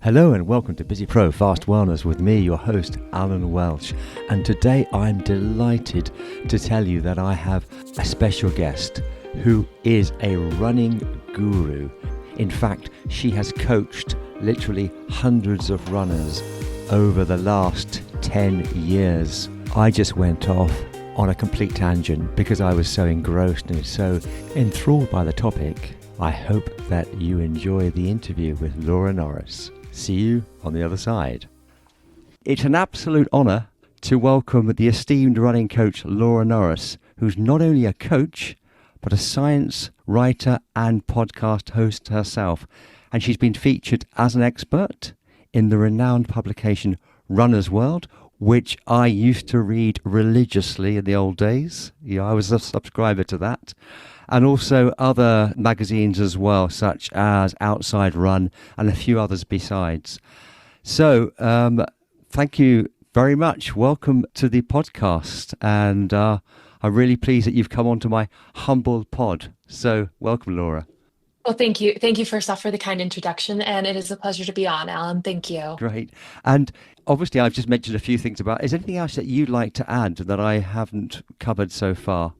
Hello and welcome to Busy Pro Fast Wellness with me, your host, Alan Welch. And today I'm delighted to tell you that I have a special guest who is a running guru. In fact, she has coached literally hundreds of runners over the last 10 years. I just went off on a complete tangent because I was so engrossed and so enthralled by the topic. I hope that you enjoy the interview with Norris. See you on the other side. It's an absolute honour to welcome the esteemed running coach Norris, who's not only a coach, but a science writer and podcast host herself. And she's been featured as an expert in the renowned publication Runner's World, which I used to read religiously in the old days. Yeah, I was a subscriber to that. And also other magazines as well, such as Outside Run and a few others besides. So thank you very much. Welcome to the podcast. And I'm really pleased that you've come onto my humble pod. So welcome, Laura. Well, thank you. Thank you first off for the kind introduction. And it is a pleasure to be on, Alan. Thank you. Great. And obviously, I've just mentioned a few things about. Is there anything else that you'd like to add that I haven't covered so far?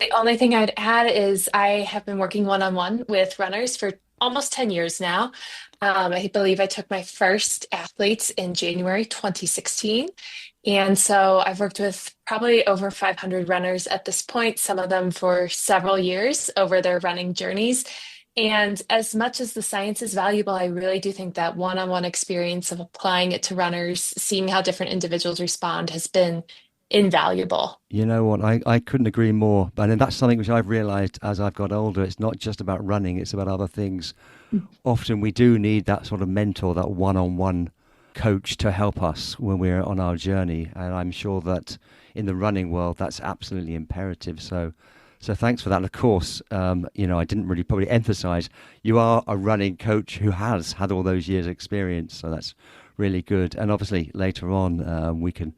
The only thing I'd add is I have been working one-on-one with runners for almost 10 years now. I believe I took my first athletes in January 2016. And so I've worked with probably over 500 runners at this point, some of them for several years over their running journeys. And as much as the science is valuable, I really do think that one-on-one experience of applying it to runners, seeing how different individuals respond has been invaluable. You know what? I couldn't agree more. And that's something which I've realized as I've got older. It's not just about running, it's about other things. Often we do need that sort of mentor, that one-on-one coach to help us when we're on our journey. And I'm sure that in the running world, that's absolutely imperative. So thanks for that. And of course, I didn't really probably emphasize you are a running coach who has had all those years experience. So that's really good. And obviously later on, we can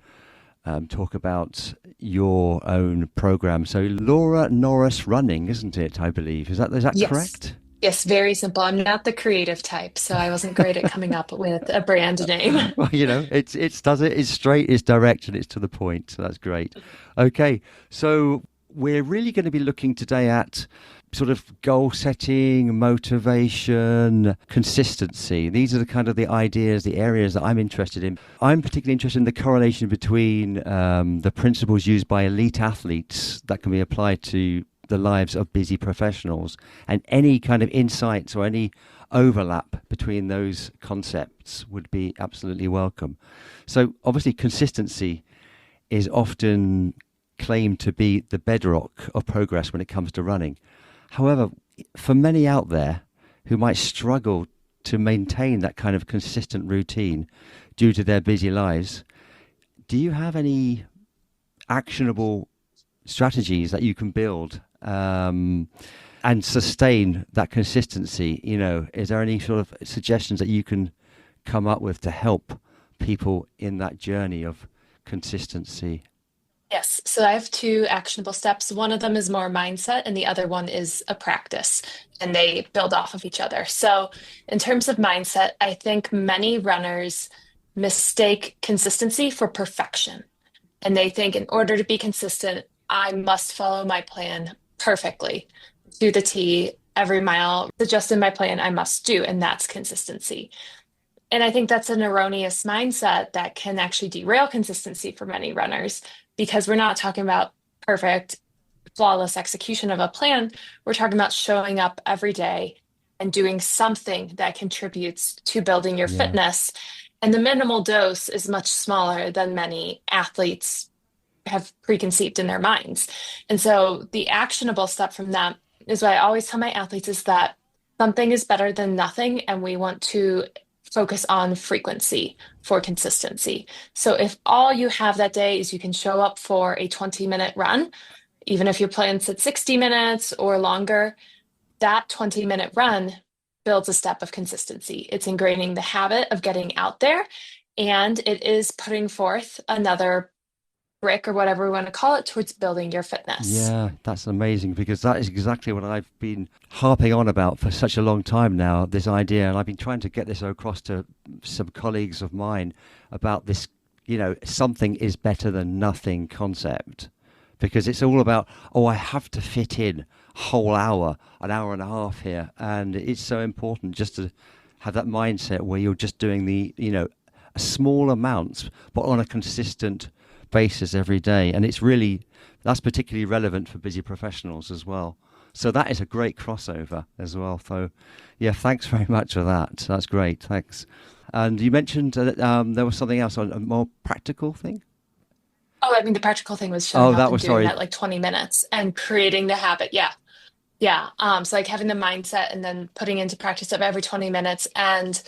talk about your own program. So Laura Norris Running, isn't it? I believe is that Yes. correct? Yes, very simple. I'm not the creative type, so I wasn't great at coming up with a brand name. Well, it's straight, it's direct, and it's to the point. So that's great. Okay, so we're really going to be looking today at sort of goal setting, motivation, consistency. These are the kind of the ideas, the areas that I'm interested in. I'm particularly interested in the correlation between the principles used by elite athletes that can be applied to the lives of busy professionals, and any kind of insights or any overlap between those concepts would be absolutely welcome. So obviously consistency is often claimed to be the bedrock of progress when it comes to running. However, for many out there who might struggle to maintain that kind of consistent routine due to their busy lives, do you have any actionable strategies that you can build and sustain that consistency? Is there any sort of suggestions that you can come up with to help people in that journey of consistency? Yes, so I have two actionable steps. One of them is more mindset, and the other one is a practice, and they build off of each other. So, in terms of mindset, I think many runners mistake consistency for perfection. And they think in order to be consistent, I must follow my plan perfectly to the T. Every mile suggested in my plan, I must do, and that's consistency. And I think that's an erroneous mindset that can actually derail consistency for many runners because we're not talking about perfect, flawless execution of a plan. We're talking about showing up every day and doing something that contributes to building your Yeah. fitness. And the minimal dose is much smaller than many athletes have preconceived in their minds. And so the actionable step from that is what I always tell my athletes is that something is better than nothing, and we want to focus on frequency for consistency. So if all you have that day is you can show up for a 20-minute run, even if your plan said 60 minutes or longer, that 20-minute run builds a step of consistency. It's ingraining the habit of getting out there, and it is putting forth another brick or whatever we want to call it towards building your fitness. Yeah, that's amazing because that is exactly what I've been harping on about for such a long time now, this idea. And I've been trying to get this across to some colleagues of mine about this, something is better than nothing concept. Because it's all about, oh, I have to fit in a whole hour, an hour and a half here. And it's so important just to have that mindset where you're just doing small amounts, but on a consistent basis every day. And that's particularly relevant for busy professionals as well. So that is a great crossover as well. So, yeah, thanks very much for that. That's great. Thanks. And you mentioned that there was something else, on a more practical thing. Oh, I mean, the practical thing was Oh, showing up that and was doing sorry. that like 20 minutes and creating the habit. Yeah. Yeah. So like having the mindset and then putting into practice of every 20 minutes. And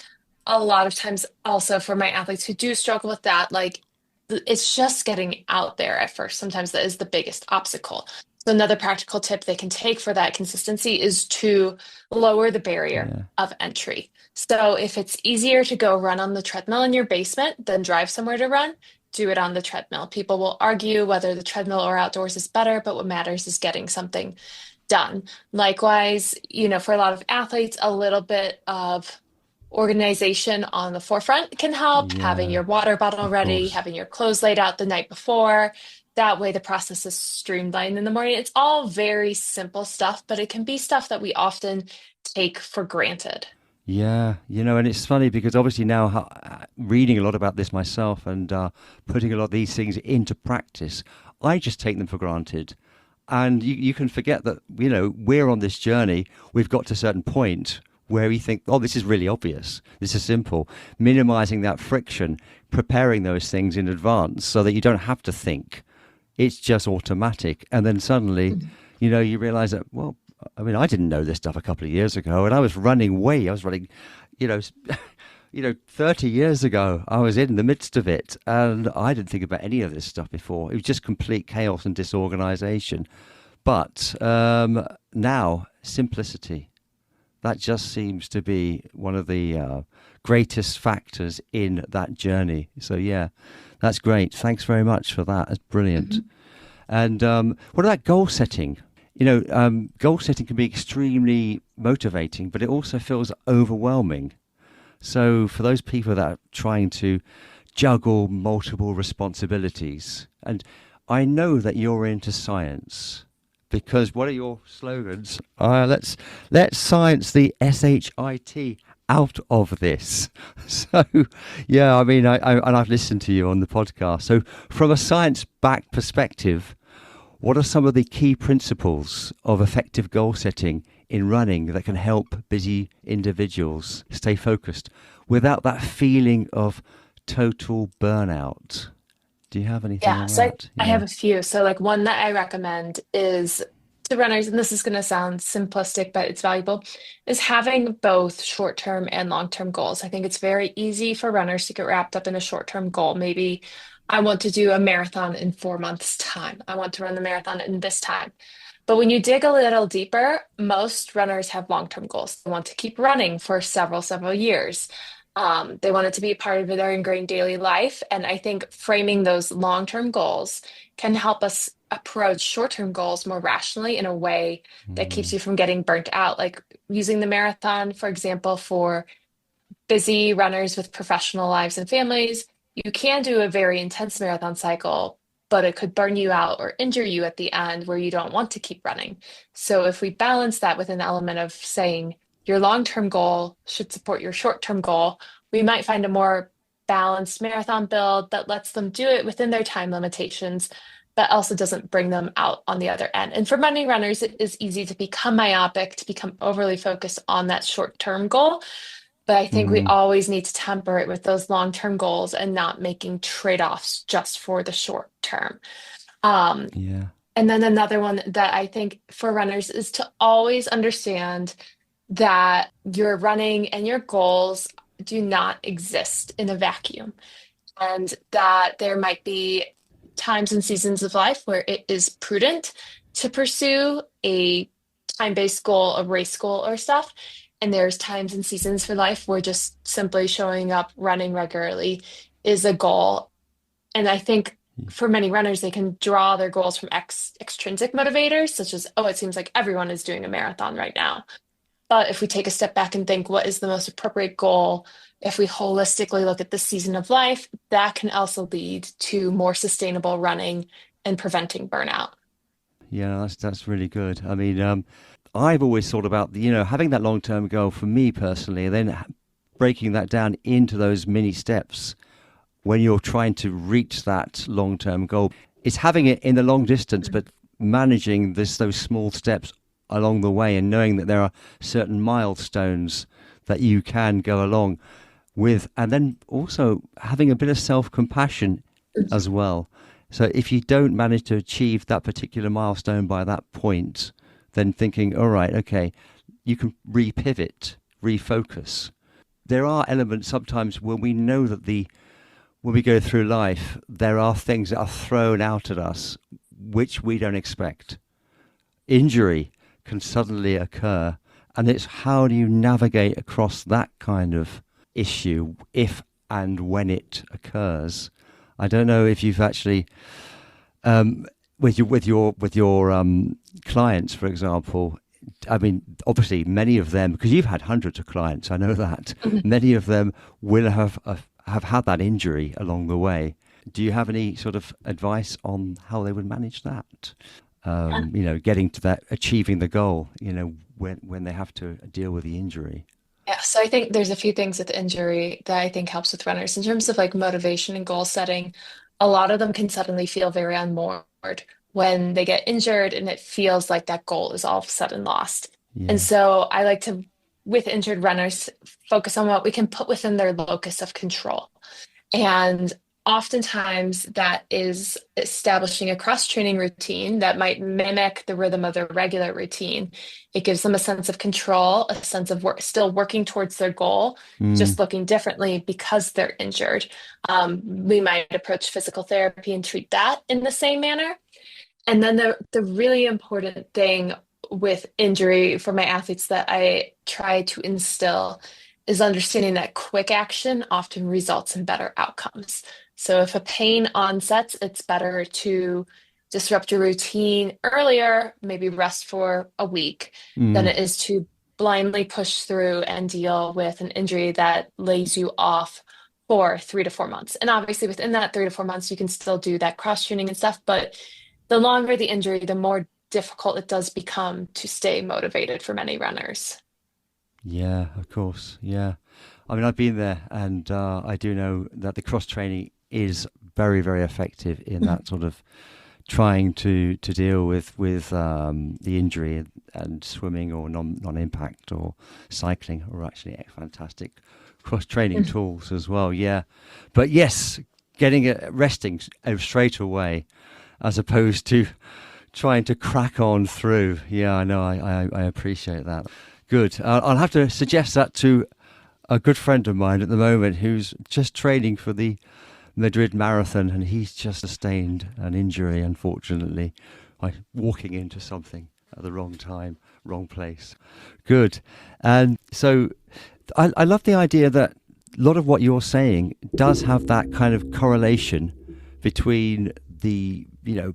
a lot of times also for my athletes who do struggle with that, like it's just getting out there at first. Sometimes that is the biggest obstacle. So another practical tip they can take for that consistency is to lower the barrier Yeah. of entry. So if it's easier to go run on the treadmill in your basement than drive somewhere to run, do it on the treadmill. People will argue whether the treadmill or outdoors is better, but what matters is getting something done. Likewise, for a lot of athletes, a little bit of organization on the forefront can help. Having Yeah, your water bottle of ready, course. having your clothes laid out the night before. That way, the process is streamlined in the morning. It's all very simple stuff, but it can be stuff that we often take for granted. Yeah, and it's funny because obviously now reading a lot about this myself and putting a lot of these things into practice, I just take them for granted. And you can forget that, we're on this journey. We've got to a certain point where we think, oh, this is really obvious. This is simple. Minimizing that friction, preparing those things in advance so that you don't have to think. It's just automatic. And then suddenly, Mhm. you realize that, well, I mean, I didn't know this stuff a couple of years ago, and I was running, you know, 30 years ago, I was in the midst of it, and I didn't think about any of this stuff before. It was just complete chaos and disorganization. But now, simplicity. That just seems to be one of the greatest factors in that journey. So, yeah, that's great. Thanks very much for that. That's brilliant. Mhm. And what about goal setting? Goal setting can be extremely motivating, but it also feels overwhelming. So, for those people that are trying to juggle multiple responsibilities, and I know that you're into science because what are your slogans? Let's science the shit out of this. So, yeah, I mean, and I've listened to you on the podcast. So, from a science-backed perspective, what are some of the key principles of effective goal setting in running that can help busy individuals stay focused without that feeling of total burnout? Do you have anything Yeah, on so that? I have Yeah. a few. So, like one that I recommend is to runners, and this is going to sound simplistic, but it's valuable, is having both short-term and long-term goals. I think it's very easy for runners to get wrapped up in a short-term goal. Maybe I want to do a marathon in 4 months' time. I want to run the marathon in this time. But when you dig a little deeper, most runners have long-term goals. They want to keep running for several years. They want it to be a part of their ingrained daily life. And I think framing those long-term goals can help us approach short-term goals more rationally in a way that keeps Mm, you from getting burnt out. Like using the marathon, for example, for busy runners with professional lives and families, you can do a very intense marathon cycle, but it could burn you out or injure you at the end where you don't want to keep running. So if we balance that with an element of saying your long-term goal should support your short-term goal, we might find a more balanced marathon build that lets them do it within their time limitations, but also doesn't bring them out on the other end. And for many runners, it is easy to become myopic, to become overly focused on that short-term goal, but I think we mm, always need to temper it with those long-term goals and not making trade-offs just for the short term. Um, yeah. and then another one that I think for runners is to always understand that your running and your goals do not exist in a vacuum, and that there might be times and seasons of life where it is prudent to pursue a time-based goal, a race goal or stuff. And there's times and seasons for life where just simply showing up, running regularly is a goal. And I think for many runners, they can draw their goals from extrinsic motivators, such as, oh, it seems like everyone is doing a marathon right now. But if we take a step back and think, what is the most appropriate goal? If we holistically look at the season of life, that can also lead to more sustainable running and preventing burnout. Yeah, that's really good. I mean, I've always thought about having that long term goal for me personally, and then breaking that down into those mini steps when you're trying to reach that long term goal. It's having it in the long distance, but managing those small steps along the way, and knowing that there are certain milestones that you can go along with, and then also having a bit of self compassion as well. So if you don't manage to achieve that particular milestone by that point, then thinking, all right, okay, you can repivot, refocus. There are elements sometimes when we know that when we go through life, there are things that are thrown out at us which we don't expect. Injury can suddenly occur, and it's how do you navigate across that kind of issue if and when it occurs. I don't know if you've actually, with your clients, for example. I mean, obviously, many of them, because you've had hundreds of clients, I know that many of them will have had that injury along the way. Do you have any sort of advice on how they would manage that? Getting to that, achieving the goal. When they have to deal with the injury. Yeah, so I think there's a few things with injury that I think helps with runners in terms of like motivation and goal setting. A lot of them can suddenly feel very unmoored when they get injured and it feels like that goal is all of a sudden lost. And Yeah. so I like to, with injured runners, focus on what we can put within their locus of control. And oftentimes that is establishing a cross-training routine that might mimic the rhythm of their regular routine. It gives them a sense of control, a sense of still working towards their goal, Mm. just looking differently because they're injured. We might approach physical therapy and treat that in the same manner. And then the really important thing with injury for my athletes that I try to instill is understanding that quick action often results in better outcomes. So if a pain onsets, it's better to disrupt your routine earlier, maybe rest for a week, than Mm. it is to blindly push through and deal with an injury that lays you off for 3 to 4 months. And obviously within that 3 to 4 months, you can still do that cross training and stuff, but the longer the injury, the more difficult it does become to stay motivated for many runners. Yeah, of course. Yeah. I mean, I've been there, and I do know that the cross training is very, very effective in that sort of trying to deal with the injury, and swimming or non-impact or cycling are actually fantastic cross training tools as well. Yeah. But yes, getting resting straight away as opposed to trying to crack on through. Yeah, I know. I appreciate that. Good. I'll have to suggest that to a good friend of mine at the moment who's just training for the Madrid Marathon, and he's just sustained an injury, unfortunately, by walking into something at the wrong time, wrong place. Good. And so I love the idea that a lot of what you're saying does have that kind of correlation between the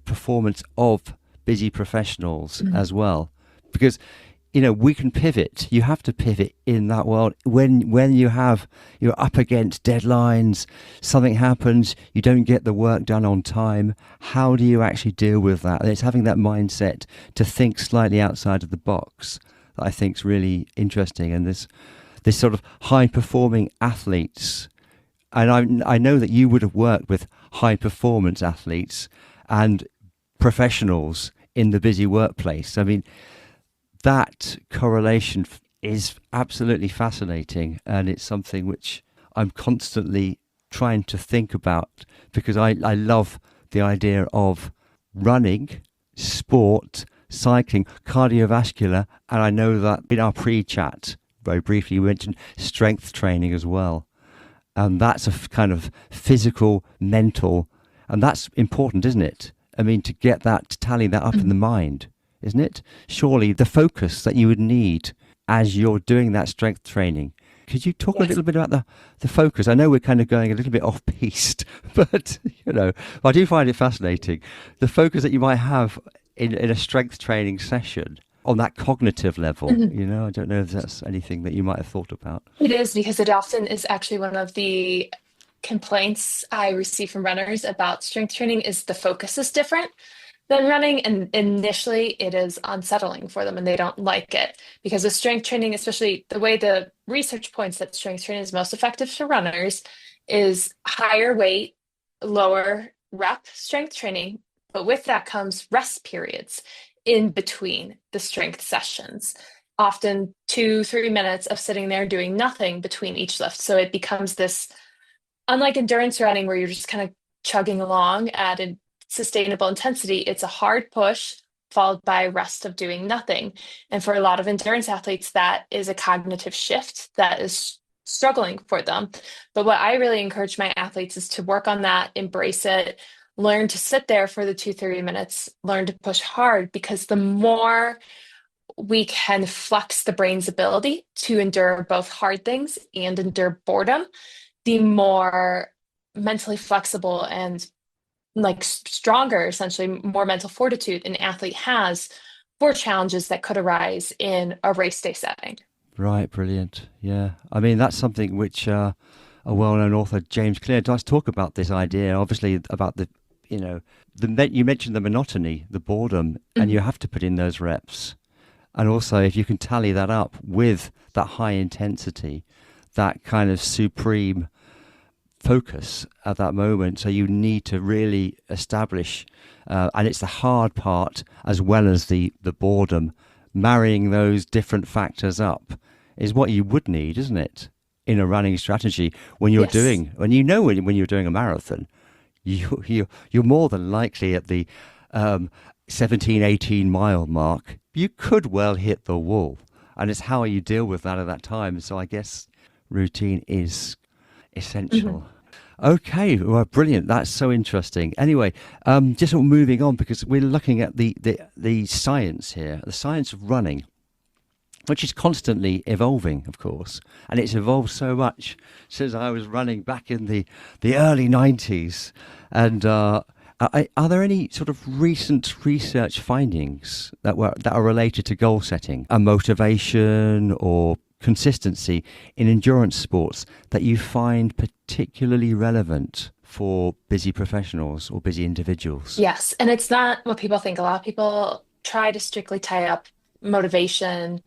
performance of busy professionals as well, because we can pivot. You have to pivot in that world when you're up against deadlines, something happens, you don't get the work done on time. How do you actually deal with that? And it's having that mindset to think slightly outside of the box that I think is really interesting. And this sort of high performing athletes, and I know that you would have worked with high performance athletes and professionals in the busy workplace. I mean, that correlation is absolutely fascinating, and it's something which I'm constantly trying to think about, because I love the idea of running, sport, cycling, cardiovascular, and I know that in our pre-chat, very briefly, we mentioned strength training as well. And that's a kind of physical, mental, and that's important, isn't it? I mean, to get that, to tally that up in the mind, isn't it? Surely the focus that you would need as you're doing that strength training Could you talk a Yes. little bit about the focus? I know we're kind of going a little bit off piste, but I do find it fascinating. The focus that you might have in a strength training session on that cognitive level. Mhm. I don't know if that's anything that you might have thought about. It is because it often is actually one of the complaints I receive from runners about strength training is the focus is different than running, and initially it is unsettling for them and they don't like it because with strength training, especially the way the research points that strength training is most effective for runners is higher weight, lower rep strength training, but with that comes rest periods in between the strength sessions, often 2 3 minutes of sitting there doing nothing between each lift. So it becomes this, unlike endurance running where you're just kind of chugging along at a sustainable intensity, it's a hard push followed by rest of doing nothing. And for a lot of endurance athletes, that is a cognitive shift that is struggling for them. But what I really encourage my athletes is to work on that, embrace it, learn to sit there for the 2 3 minutes, learn to push hard, because the more we can flex the brain's ability to endure both hard things and endure boredom, the more mentally flexible and like stronger, essentially more mental fortitude an athlete has for challenges that could arise in a race day setting. Right, brilliant. Yeah. I mean, that's something which a well-known author, James Clear, does talk about this idea, obviously, about you mentioned the monotony, the boredom, and you Mhm. have to put in those reps. And also, if you can tally that up with that high intensity, that kind of supreme focus at that moment. So you need to really establish, and it's the hard part as well as the boredom, marrying those different factors up is what you would need, isn't it? In a running strategy, when you're Yes. doing, when you're doing a marathon, you're more than likely at the 17, 18 mile mark. You could well hit the wall, and it's how you deal with that at that time. So I guess routine is Mhm. essential. Okay, well, brilliant. That's so interesting. Anyway, just sort of moving on because we're looking at the science here, the science of running, which is constantly evolving, of course, and it's evolved so much since I was running back in the early 90s. And are there any sort of recent research findings that are related to goal setting and motivation or consistency in endurance sports that you find particularly relevant for busy professionals or busy individuals? Yes. And it's not what people think. A lot of people try to strictly tie up motivation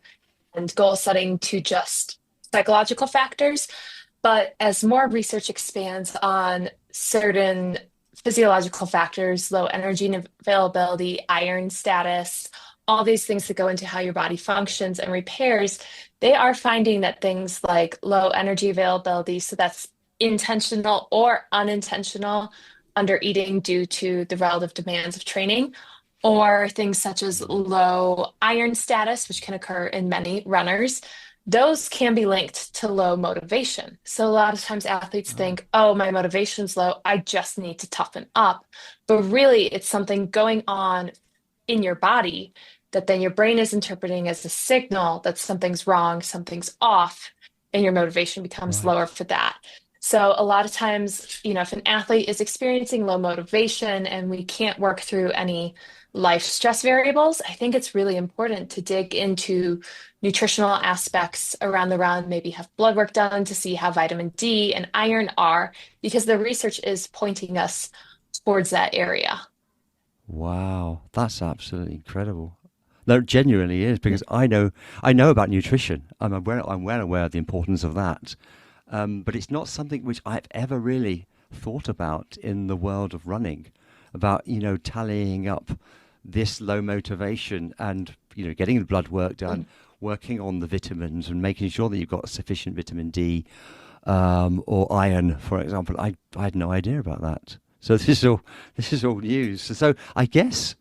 and goal setting to just psychological factors. But as more research expands on certain physiological factors, low energy and availability, iron status, all these things that go into how your body functions and repairs, they are finding that things like low energy availability, so that's intentional or unintentional under eating due to the relative demands of training, or things such as low iron status, which can occur in many runners, those can be linked to low motivation. So a lot of times athletes think, oh, my motivation's low, I just need to toughen up. But really, it's something going on in your body that then your brain is interpreting as a signal that something's wrong, something's off, and your motivation becomes lower Right. for that. So a lot of times, if an athlete is experiencing low motivation and we can't work through any life stress variables, I think it's really important to dig into nutritional aspects around the run, maybe have blood work done to see how vitamin D and iron are, because the research is pointing us towards that area. Wow, that's absolutely incredible. No, it genuinely is because I know about nutrition. I'm well aware of the importance of that. But it's not something which I've ever really thought about in the world of running, about tallying up this low motivation and getting the blood work done, working on the vitamins and making sure that you've got sufficient vitamin D or iron, for example. I had no idea about that. So this is all news. So I guess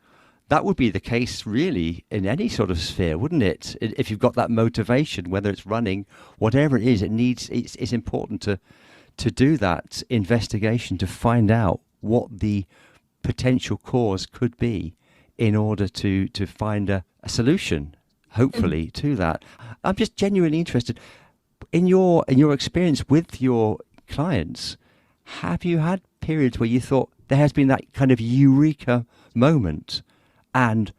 that would be the case really in any sort of sphere, wouldn't it? If you've got that motivation, whether it's running, whatever it is, it's important to do that investigation to find out what the potential cause could be in order to find a solution, Mhm. hopefully, to that. I'm just genuinely interested. in your experience with your clients, have you had periods where you thought there has been that kind of eureka moment, and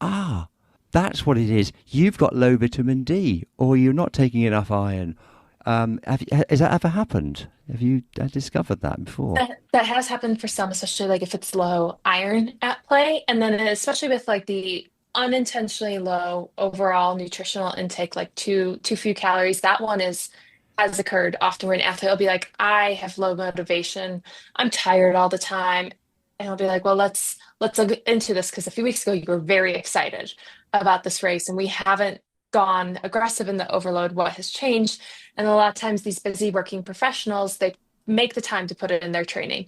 ah, that's what it is. You've got low vitamin D, or you're not taking enough iron. Has that ever happened? Have you discovered that before? That has happened for some, especially like if it's low iron at play. And then especially with like the unintentionally low overall nutritional intake, like too few calories, that one is has occurred often where an athlete will be like, I have low motivation, I'm tired all the time. And I'll be like, well, let's look into this because a few weeks ago you were very excited about this race and we haven't gone aggressive in the overload. What has changed? And a lot of times these busy working professionals, they make the time to put it in their training.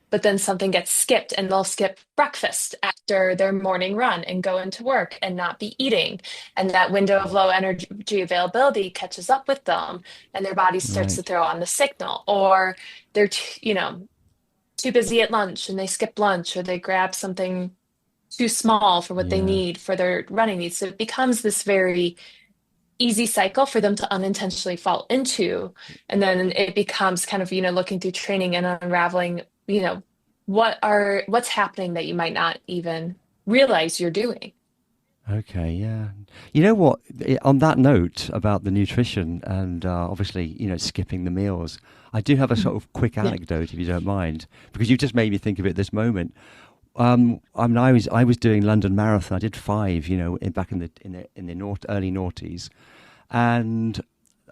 But then something gets skipped and they'll skip breakfast after their morning run and go into work and not be eating. And that window of low energy availability catches up with them and their body starts to Right. throw on the signal. Or they're, too busy at lunch and they skip lunch or they grab something too small for what they Yeah. need for their running needs. So it becomes this very easy cycle for them to unintentionally fall into. And then it becomes kind of, looking through training and unraveling, what's happening that you might not even realize you're doing. Okay, yeah. You know what? On that note about the nutrition and obviously, skipping the meals, I do have a Mhm. sort of quick Yeah. anecdote, if you don't mind, because you just made me think of it this moment. I mean, I was doing London Marathon. I did five, back in the early noughties, and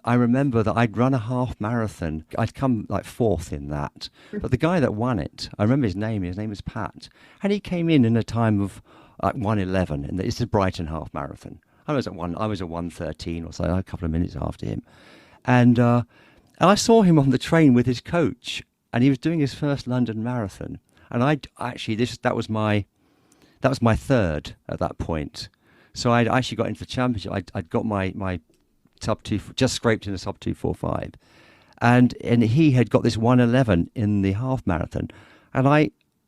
I remember that I'd run a half marathon. I'd come like fourth in that. But the guy that won it, I remember his name. His name was Pat, and he came in a time of like 1:11, and it's a Brighton half marathon. I was at 1:13 or so, a couple of minutes after him, and I saw him on the train with his coach, and he was doing his first London marathon. And I actually that was my third at that point. So I'd actually got into the championship. I'd got my sub two, just scraped in a sub 2:45, and he had got this 1:11 in the half marathon, and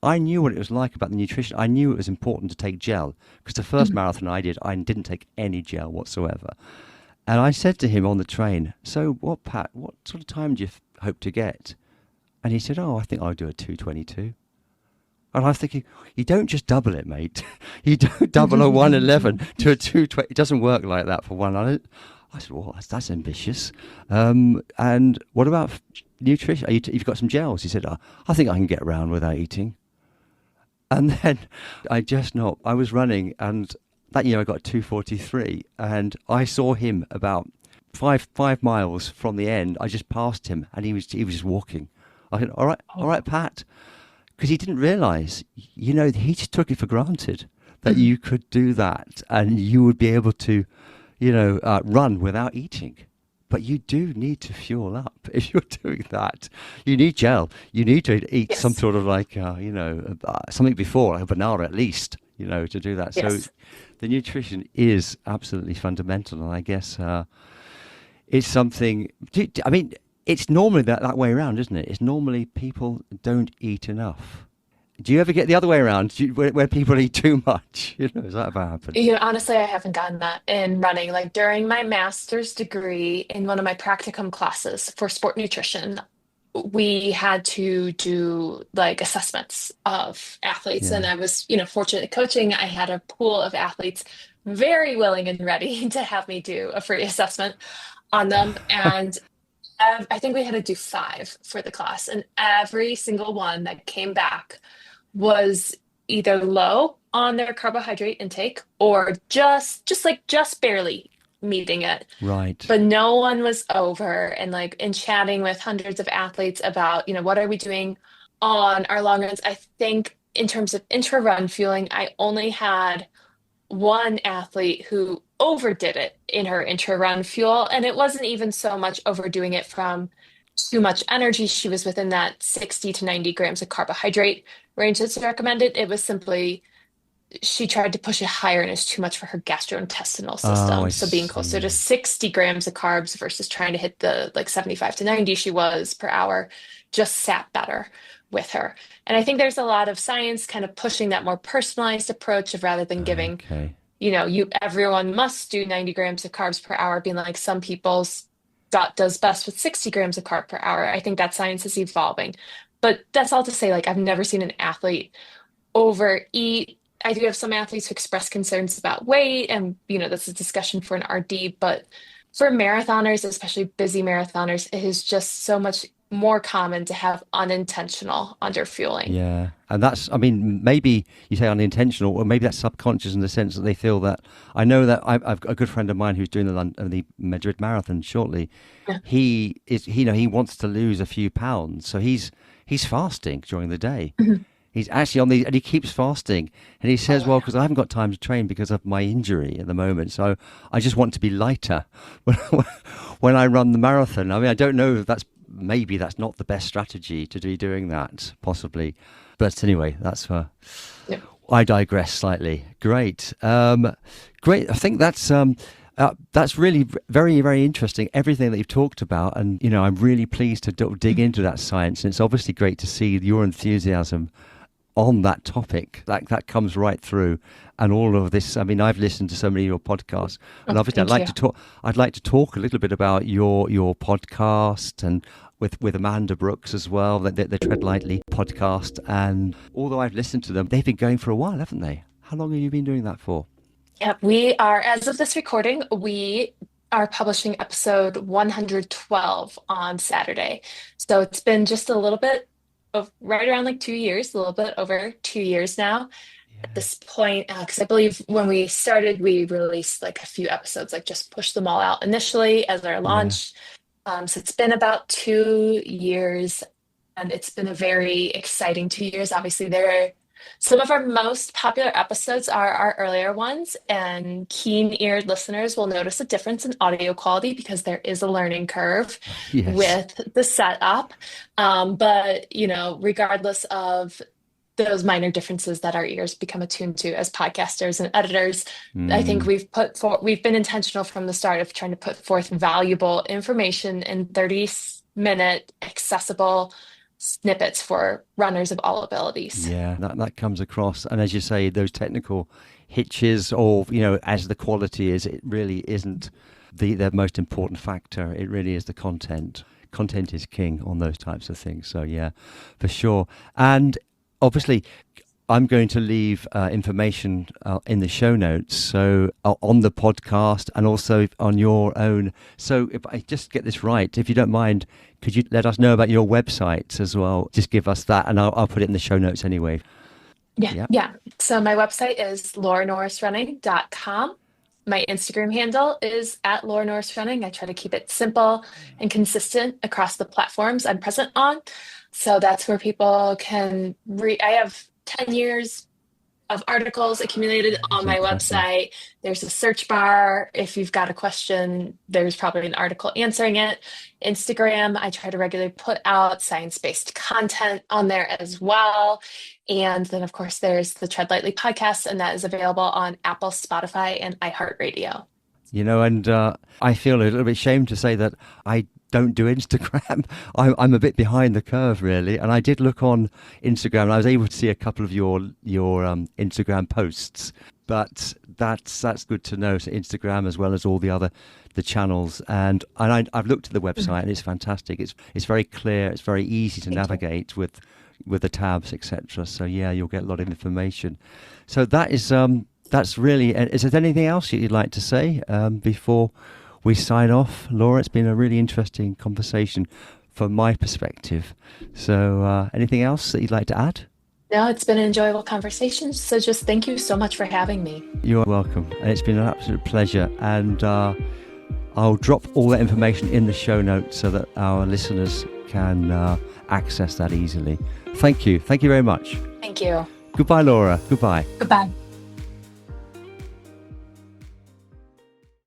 I knew what it was like about the nutrition. I knew it was important to take gel because the first Mhm. marathon I did, I didn't take any gel whatsoever. And I said to him on the train, "So what, Pat? What sort of time do you hope to get?" And he said, "Oh, I think I'll do a 2:22." And I was thinking, you don't just double it, mate. You don't double a 1:11 to a 2:20. It doesn't work like that for one. I said, well, that's ambitious. And what about nutrition? You've got some gels. He said, I think I can get around without eating. And then I was running, and that year I got 2:43, and I saw him about five miles from the end. I just passed him, and he was just walking. I said, all right, Pat, because he didn't realize, he just took it for granted that Mhm. you could do that and you would be able to, run without eating. But you do need to fuel up if you're doing that. You need gel. You need to eat some Yes. sort of like, something before, like a banana at least, to do that. So Yes. the nutrition is absolutely fundamental. And I guess it's something, I mean, it's normally that way around, isn't it? It's normally people don't eat enough. Do you ever get the other way around, where people eat too much? Has that ever happened? Honestly, I haven't gotten that in running. Like during my master's degree in one of my practicum classes for sport nutrition, we had to do like assessments of athletes. And Yeah. I was, fortunate coaching. I had a pool of athletes very willing and ready to have me do a free assessment on them. And I think we had to do five for the class. And every single one that came back was either low on their carbohydrate intake or just barely meeting it. Right. But no one was over and like in chatting with hundreds of athletes about, what are we doing on our long runs. I think in terms of intra-run fueling, I only had one athlete who overdid it in her intra-run fuel, and it wasn't even so much overdoing it from too much energy. She was within that 60 to 90 grams of carbohydrate range that's recommended. It was simply she tried to push it higher and it's too much for her gastrointestinal Oh, system. I So being closer to see. 60 grams of carbs versus trying to hit the like 75 to 90 she was per hour just sat better with her. And I think there's a lot of science kind of pushing that more personalized approach of rather than giving, Okay. you everyone must do 90 grams of carbs per hour, being like some people's gut does best with 60 grams of carb per hour. I think that science is evolving. But that's all to say, like, I've never seen an athlete overeat. I do have some athletes who express concerns about weight, and that's a discussion for an RD. But for marathoners, especially busy marathoners, it is just so much more common to have unintentional underfueling. Yeah. And that's, I mean, maybe you say unintentional, or maybe that's subconscious in the sense that they feel that. I know that I've got a good friend of mine who's doing the Madrid Marathon shortly. Yeah. He is, he wants to lose a few pounds. So he's fasting during the day. Mhm. He's actually and he keeps fasting. And he says, Oh, well, yeah. because I haven't got time to train because of my injury at the moment. So I just want to be lighter when I run the marathon. I mean, I don't know if maybe that's not the best strategy to be doing that, possibly. But anyway, Yeah. I digress slightly. Great. Great. I think that's really very, very interesting, everything that you've talked about. And, I'm really pleased to dig into that science. And it's obviously great to see your enthusiasm on that topic. That comes right through. And all of this, I mean, I've listened to so many of your podcasts, and obviously I'd like to talk a little bit about your podcast and with Amanda Brooks as well, the Tread Lightly podcast. And although I've listened to them, they've been going for a while, haven't they? How long have you been doing that for? Yep, we are, as of this recording, we are publishing episode 112 on Saturday. So it's been just a little bit of right around like 2 years, a little bit over 2 years now at this point. Because I believe when we started, we released like a few episodes, like just pushed them all out initially as our launch. So it's been about 2 years, and it's been a very exciting 2 years. Obviously, some of our most popular episodes are our earlier ones, and keen-eared listeners will notice a difference in audio quality because there is a learning curve Yes. with the setup. But, regardless of those minor differences that our ears become attuned to as podcasters and editors, I think we've been intentional from the start of trying to put forth valuable information in 30-minute accessible snippets for runners of all abilities. Yeah, that comes across. And as you say, those technical hitches, or as the quality is, it really isn't the most important factor. It really is the content. Content is king on those types of things. So yeah, for sure. And obviously, I'm going to leave information in the show notes, so on the podcast and also on your own. So if I just get this right, if you don't mind, could you let us know about your website as well? Just give us that, and I'll put it in the show notes anyway. Yeah. So my website is lauranorrisrunning.com. My Instagram handle is @lauranorrisrunning. I try to keep it simple and consistent across the platforms I'm present on. So that's where people can read. I have 10 years of articles accumulated on my website. There's a search bar. If you've got a question, there's probably an article answering it. Instagram, I try to regularly put out science-based content on there as well. And then, of course, there's the Tread Lightly podcast, and that is available on Apple, Spotify, and iHeartRadio. And I feel a little bit ashamed to say that I don't do Instagram. I'm a bit behind the curve, really. And I did look on Instagram, and I was able to see a couple of your Instagram posts. But that's good to know. So Instagram, as well as all the channels, and I've looked at the website, and it's fantastic. It's very clear. It's very easy to navigate with the tabs, etc. So yeah, you'll get a lot of information. So that's really. Is there anything else you'd like to say before we sign off, Laura? It's been a really interesting conversation from my perspective. So anything else that you'd like to add? No, it's been an enjoyable conversation. So just thank you so much for having me. You're welcome. And it's been an absolute pleasure. And I'll drop all that information in the show notes so that our listeners can access that easily. Thank you. Thank you very much. Thank you. Goodbye, Laura. Goodbye. Goodbye.